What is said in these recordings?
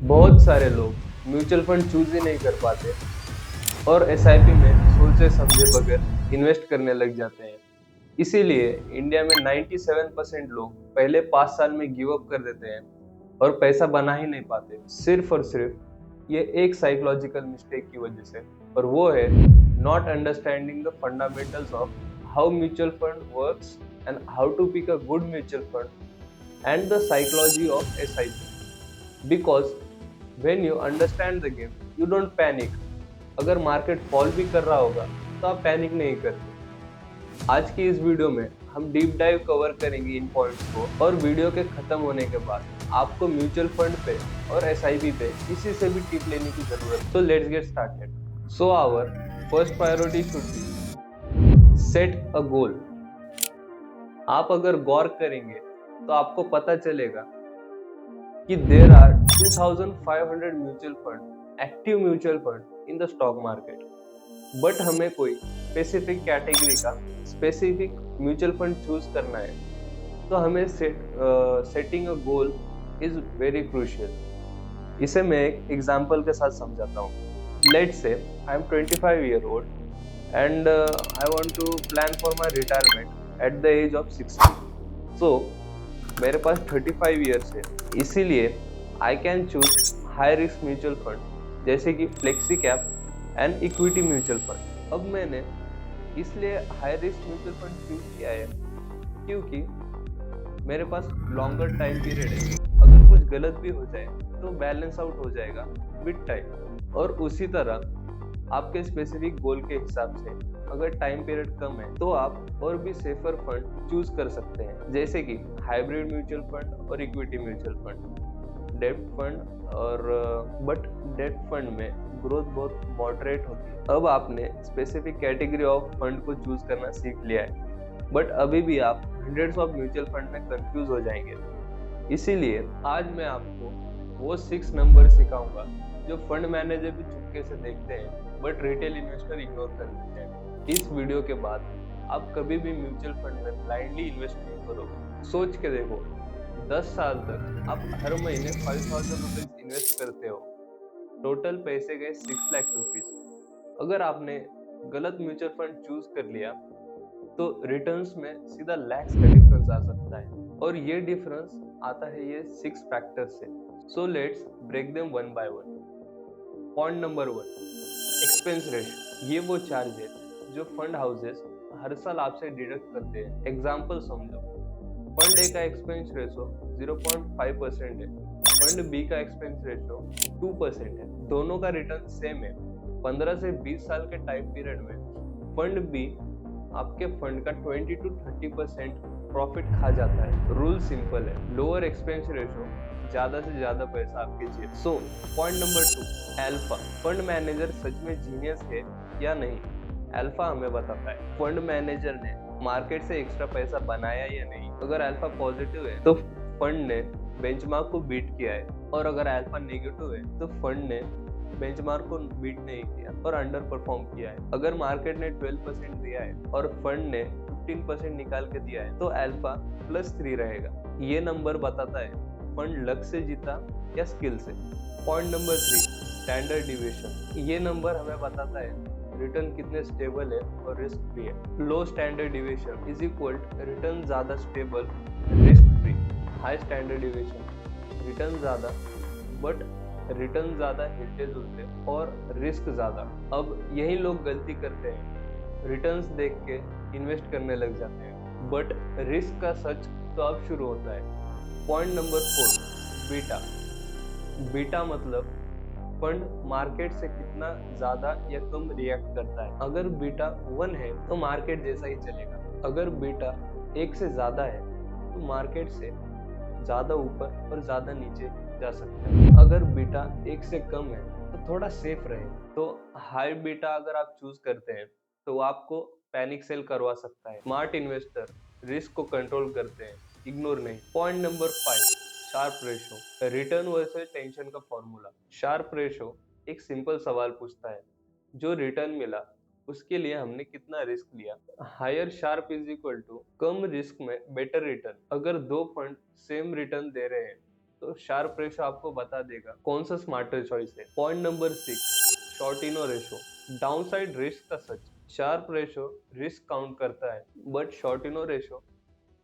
बहुत सारे लोग म्यूचुअल फंड चूज ही नहीं कर पाते और एसआईपी में सोचे समझे बगैर इन्वेस्ट करने लग जाते हैं। इसीलिए इंडिया में 97% लोग पहले 5 साल में गिव अप कर देते हैं और पैसा बना ही नहीं पाते, सिर्फ और सिर्फ ये एक साइकोलॉजिकल मिस्टेक की वजह से। और वो है not understanding the fundamentals of how mutual fund works and how to pick a good mutual fund and the psychology of SIP. Because when you understand the game you don't panic. अगर market fall भी कर रहा होगा तो आप panic नहीं करते। आज की इस वीडियो में हम डीप डाइव कवर करेंगे इन पॉइंट्स को, और वीडियो के खत्म होने के बाद आपको म्यूचुअल फंड पे और एसआईपी पे किसी से भी टिप लेने की जरूरत। So let's get started. So our first priority should be set a goal. आप अगर गौर करेंगे तो आपको पता चलेगा कि there are 2500 mutual fund, active mutual fund in the stock market. But हमें कोई स्पेसिफिक कैटेगरी का स्पेसिफिक म्यूचुअल फंड चूज करना है, तो हमें setting a goal is very crucial. इसे मैं एक एग्जांपल के साथ समझाता हूँ। Let's say I am 25 year old and I want to plan for my retirement at the age of 60। So मेरे पास 35 ईयर्स है, इसीलिए I can choose high risk mutual fund जैसे कि flexi cap and equity mutual fund. अब मैंने इसलिए high risk mutual fund choose किया है क्योंकि मेरे पास लॉन्गर टाइम पीरियड है। अगर कुछ गलत भी हो जाए तो बैलेंस आउट हो जाएगा विद टाइम। और उसी तरह आपके स्पेसिफिक गोल के हिसाब से अगर टाइम पीरियड कम है तो आप और भी सेफर फंड चूज कर सकते हैं, जैसे कि हाइब्रिड म्यूचुअल फंड और equity mutual fund, debt fund. और बट डेट फंड में ग्रोथ बहुत मॉडरेट होती है। अब आपने स्पेसिफिक कैटेगरी ऑफ फंड को चूज करना सीख लिया है, बट अभी भी आप हंड्रेड्स ऑफ म्यूचुअल फंड में कंफ्यूज हो जाएंगे। इसीलिए आज मैं आपको वो 6 नंबर सिखाऊंगा जो फंड मैनेजर भी चुपके से देखते हैं बट रिटेल इन्वेस्टर इग्नोर कर देते हैं। इस वीडियो के बाद आप कभी भी म्यूचुअल फंड में ब्लाइंडली इन्वेस्ट नहीं करोगे। सोच के देखो, 10 साल तक आप हर महीने 5000 रुपीज इन्वेस्ट करते हो, टोटल पैसे गए 6 लाख रुपीज। अगर आपने गलत म्यूचुअल फंड चूज कर लिया तो रिटर्न्स में सीधा लैक्स का डिफरेंस आ सकता है, और ये डिफरेंस आता है ये 6 फैक्टर से। So let's break them one by one. Point number 1, expense ratio. ये वो चार्ज है जो फंड हाउसेस हर साल आपसे डिडक्ट करते हैं। एग्जांपल समझो, फंड ए का एक्सपेंस रेशो 0.5% है, फंड बी का एक्सपेंस रेशो 2% है। दोनों का रिटर्न सेम है। 15 से 20 साल के टाइम पीरियड में फंड बी आपके फंड का 20 to 30% प्रॉफिट खा जाता है। रूल सिंपल है, लोअर एक्सपेंस रेशो, ज्यादा से ज्यादा पैसा आपके जेब। So point number 2, alpha. Fund manager सच में जीनियस है या नहीं, अल्फा हमें बताता है। फंड मैनेजर ने मार्केट से एक्स्ट्रा पैसा बनाया या नहीं। अगर अल्फा पॉजिटिव है तो फंड ने बेंचमार्क को बीट किया है, और अगर अल्फा नेगेटिव है तो फंड ने बेंचमार्क को बीट नहीं किया और अंडर परफॉर्म किया है। अगर मार्केट ने 12% दिया है और फंड ने 15% निकाल के दिया है तो अल्फा +3 रहेगा। ये नंबर बताता है फंड लक से जीता या स्किल से। Point number 3, standard deviation. ये नंबर हमें बताता है रिटर्न कितने स्टेबल है और रिस्क फ्री है। Low standard deviation is equal return ज्यादा stable, risk free. High standard deviation return ज्यादा बट रिटर्न ज्यादा हिलते जुलते और रिस्क ज्यादा। अब यही लोग गलती करते हैं, रिटर्न्स देख के इन्वेस्ट करने लग जाते हैं, बट रिस्क का सच तो अब शुरू होता है। Point number 4, beta. बीटा मतलब फंड मार्केट से कितना ज्यादा या कम रिएक्ट करता है। अगर बीटा 1 है तो मार्केट जैसा ही चलेगा। अगर बीटा 1 से ज्यादा है तो मार्केट से ज्यादा ऊपर और ज्यादा नीचे जा सकता है। अगर बीटा 1 से कम है तो थोड़ा सेफ रहे। तो हाई बीटा अगर आप चूज करते हैं तो आपको पैनिक सेल करवा सकता है। स्मार्ट इन्वेस्टर रिस्क को कंट्रोल करते हैं, इग्नोर नहीं। Point number 5, Sharpe ratio. Return versus tension का फॉर्मूला। शार्प रेशो एक सिंपल सवाल पूछता है, जो रिटर्न मिला उसके लिए हमने कितना रिस्क लिया। Higher Sharpe is equal to कम रिस्क में बेटर रिटर्न। अगर दो फंड सेम रिटर्न दे रहे हैं तो शार्प रेशो आपको बता देगा कौन सा स्मार्टर चॉइस है। Point number 6, Sortino ratio, downside risk का सच। शार्प रेशो रिस्क काउंट करता है, but Sortino ratio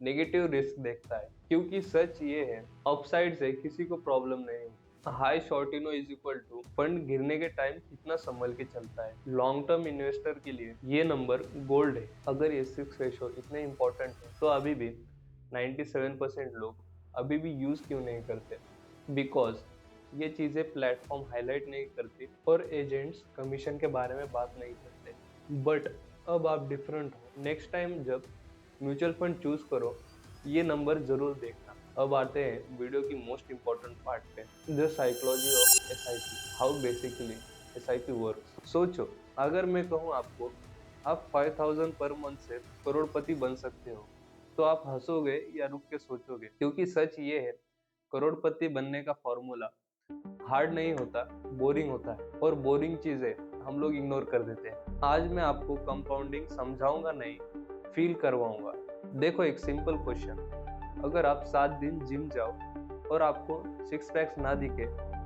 negative risk देखता है, क्योंकि सच ये है अपसाइड से किसी को प्रॉब्लम नहीं। High Sortino is equal to fund गिरने के टाइम कितना संभल के चलता है। लॉन्ग टर्म इन्वेस्टर के लिए ये नंबर गोल्ड है। अगर ये 6 रेशो इतने इंपॉर्टेंट है तो अभी भी 97% लोग अभी भी यूज क्यों नहीं करते? बिकॉज ये चीजें प्लेटफॉर्म हाईलाइट नहीं करती और एजेंट्स कमीशन के बारे में बात नहीं करते। बट अब आप डिफरेंट हो। नेक्स्ट टाइम जब म्यूचुअल फंड चूज करो, ये नंबर जरूर देखना। अब आते हैं वीडियो की मोस्ट इंपॉर्टेंट पार्ट पे, the psychology of SIP, how basically SIP works. सोचो, अगर मैं कहूँ आपको आप 5000 पर मंथ से करोड़पति बन सकते हो, तो आप हंसोगे या रुक के सोचोगे? क्योंकि सच ये है, करोड़पति बनने का फॉर्मूला हार्ड नहीं होता, बोरिंग होता है, और बोरिंग चीजें हम लोग इग्नोर कर देते हैं। आज मैं आपको कंपाउंडिंग समझाऊंगा नहीं, फील करवाऊंगा। देखो, एक सिंपल क्वेश्चन, अगर आप 7 दिन जिम जाओ और आपको 6 पैक्स ना दिखे,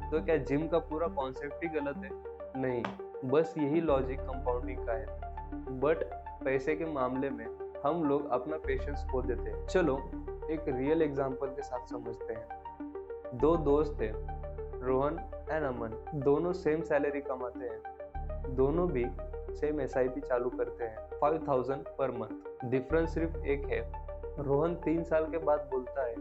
तो क्या जिम का पूरा कॉन्सेप्ट ही गलत है? नहीं, बस यही लॉजिक कंपाउंडिंग का है। बट पैसे के मामले में हम लोग अपना पेशेंस खो देते हैं। चलो एक रियल एग्जांपल के साथ समझते हैं। दो दोस्त थे, रोहन एंड अमन। दोनों सेम सैलरी कमाते हैं, दोनों भी सेम एसआईपी चालू करते हैं 5000 पर मंथ। डिफरेंस सिर्फ एक है, रोहन 3 साल के बाद बोलता है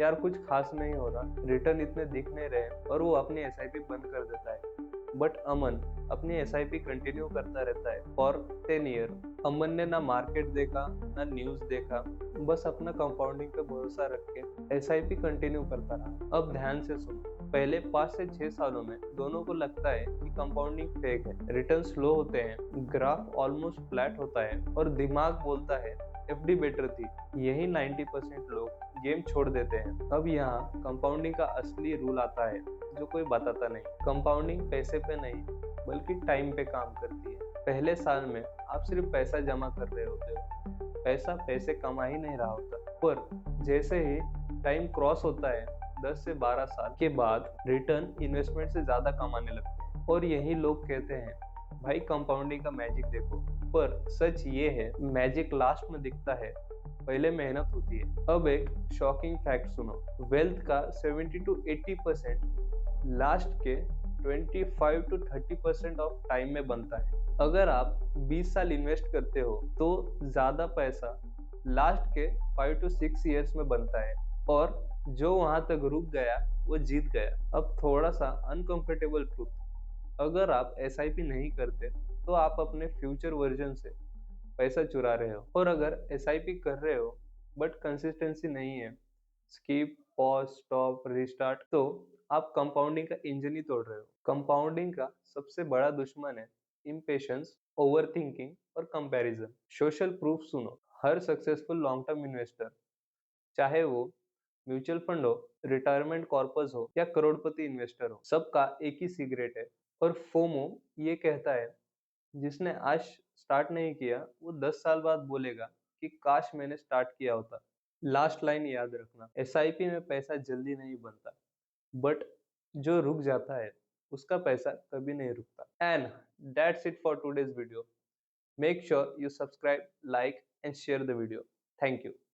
यार कुछ खास नहीं हो रहा, रिटर्न इतने दिख नहीं रहे, और वो अपनी एसआईपी बंद कर देता है। बट अमन अपनी एसआईपी कंटिन्यू करता रहता है फॉर 10 ईयर। अमन ने ना मार्केट देखा ना न्यूज देखा, बस अपना कंपाउंडिंग पे भरोसा रख के एसआईपी कंटिन्यू करता रहा। अब ध्यान से सुनो, पहले 5 से 6 सालों में दोनों को लगता है कि कंपाउंडिंग फेक है, रिटर्न स्लो होते हैं, ग्राफ ऑलमोस्ट फ्लैट होता है, और दिमाग बोलता है एफडी बेटर थी। यही 90% लोग गेम छोड़ देते हैं। अब यहाँ कंपाउंडिंग का असली रूल आता है, जो कोई बताता नहीं। कंपाउंडिंग पैसे पे नहीं, बल्कि टाइम पे काम करती है। पहले साल में आप सिर्फ पैसा जमा कर रहे होते हो, पैसा पैसे कमा ही नहीं रहा होता। पर जैसे ही टाइम क्रॉस होता है, 10 से 12 साल के बाद रिटर्न इन्वेस्टमेंट से ज्यादा कमाने लगते हैं। और यही लोग कहते हैं भाई कंपाउंडिंग का मैजिक देखो। पर सच ये है, मैजिक लास्ट में दिखता है, पहले मेहनत होती है। अब एक शॉकिंग फैक्ट सुनो, वेल्थ का 70 to 80% लास्ट के 25 to 30% ऑफ टाइम में बनता है। अगर आप 20 साल इन्वेस्ट करते हो तो ज्यादा पैसा लास्ट के 5 to 6 ईयर्स में बनता है, और जो वहां तक रुक गया वो जीत गया। अब थोड़ा सा अनकंफर्टेबल ट्रूथ, अगर आप एसआईपी नहीं करते तो आप अपने फ्यूचर वर्जन से पैसा चुरा रहे हो। और अगर एसआईपी कर रहे हो बट कंसिस्टेंसी नहीं है, स्किप, पॉज, स्टॉप, रिस्टार्ट, तो आप कंपाउंडिंग का इंजन ही तोड़ रहे हो। कंपाउंडिंग का सबसे बड़ा दुश्मन है इम्पेशंस, ओवर थिंकिंग और कंपैरिजन। सोशल प्रूफ सुनो, हर सक्सेसफुल लॉन्ग टर्म इन्वेस्टर, चाहे वो म्यूचुअल फंड हो, रिटायरमेंट कॉर्पस हो या करोड़पति इन्वेस्टर हो, सबका एक ही सीक्रेट है। और फोमो ये कहता है, जिसने आज स्टार्ट नहीं किया वो 10 साल बाद बोलेगा कि काश मैंने स्टार्ट किया होता। लास्ट लाइन याद रखना, एसआईपी में पैसा जल्दी नहीं बनता, बट जो रुक जाता है उसका पैसा कभी नहीं रुकता। And that's it for today's video. Make sure you subscribe, like and share the video. Thank you.